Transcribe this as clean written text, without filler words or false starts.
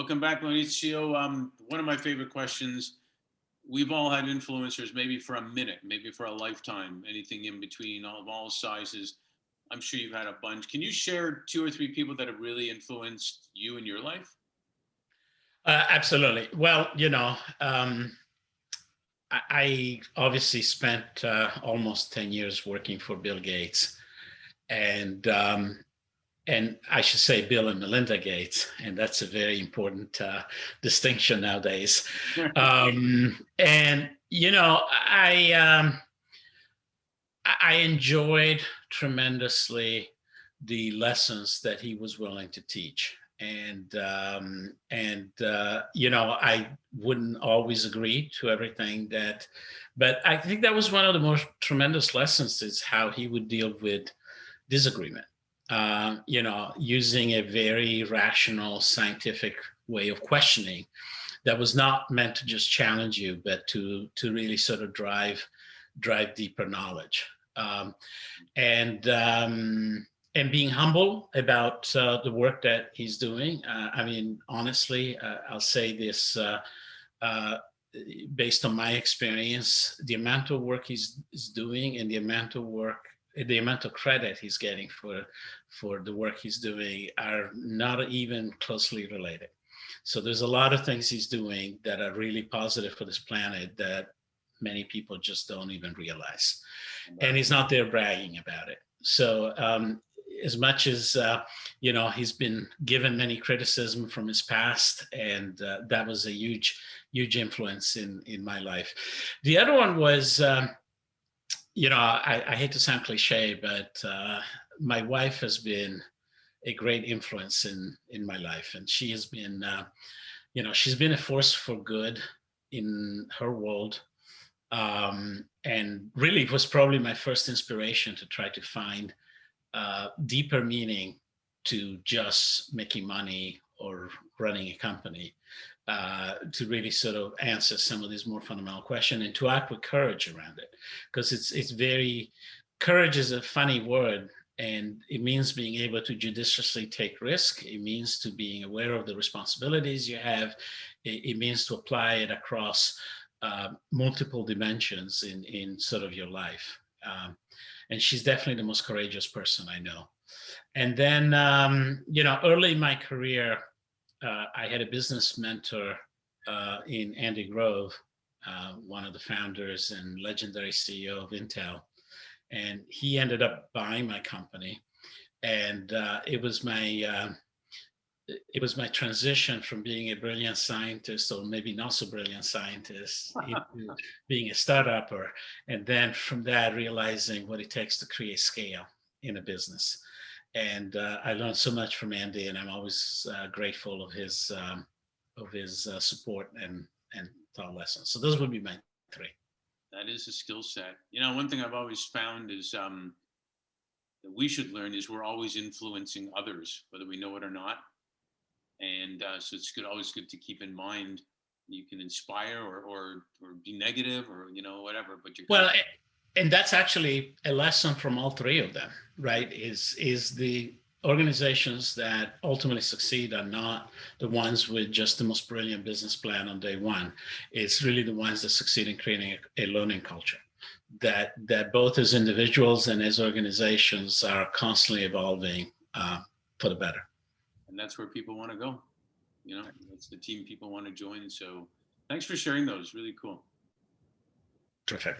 Welcome back, Maurizio. One of my favorite questions. We've all had influencers, maybe for a minute, maybe for a lifetime, anything in between, all sizes. I'm sure you've had a bunch. Can you share two or three people that have really influenced you in your life? Absolutely. Well, I obviously spent almost 10 years working for Bill Gates, and I should say Bill and Melinda Gates, and that's a very important distinction nowadays. And I enjoyed tremendously the lessons that he was willing to teach. I wouldn't always agree to everything but I think that was one of the most tremendous lessons is how he would deal with disagreement. Using a very rational, scientific way of questioning that was not meant to just challenge you, but to really sort of drive deeper knowledge. Um, and and being humble about the work that he's doing. I mean, honestly, I'll say this uh, based on my experience, the amount of work he's doing and the amount of credit he's getting for the work he's doing are not even closely related. So there's a lot of things he's doing that are really positive for this planet that many people just don't even realize. And he's not there bragging about it. So as much as he's been given many criticism from his past, and that was a huge influence in my life. The other one was, I hate to sound cliche, but my wife has been a great influence in my life, and she has been, she's been a force for good in her world. And really it was probably my first inspiration to try to find deeper meaning to just making money or running a company, to really sort of answer some of these more fundamental questions and to act with courage around it. Because it's very, courage is a funny word, and it means being able to judiciously take risk. It means to being aware of the responsibilities you have. It means to apply it across multiple dimensions in sort of your life. And she's definitely the most courageous person I know. And then, early in my career, I had a business mentor in Andy Grove, one of the founders and legendary CEO of Intel. And he ended up buying my company. And it was my transition from being a brilliant scientist, or maybe not so brilliant scientist, into being a startupper. And then from that, realizing what it takes to create scale in a business. And I learned so much from Andy, and I'm always grateful of his support and thought lessons. So those would be my three. That is a skill set. One thing I've always found is that we should learn is we're always influencing others, whether we know it or not. And so it's always good to keep in mind you can inspire or be negative or whatever, but you're Well, and that's actually a lesson from all three of them, right? Is the organizations that ultimately succeed are not the ones with just the most brilliant business plan on day one. It's really the ones that succeed in creating a learning culture that both as individuals and as organizations are constantly evolving for the better. And that's where people want to go. That's the team people want to join. So thanks for sharing those. Really cool. Terrific.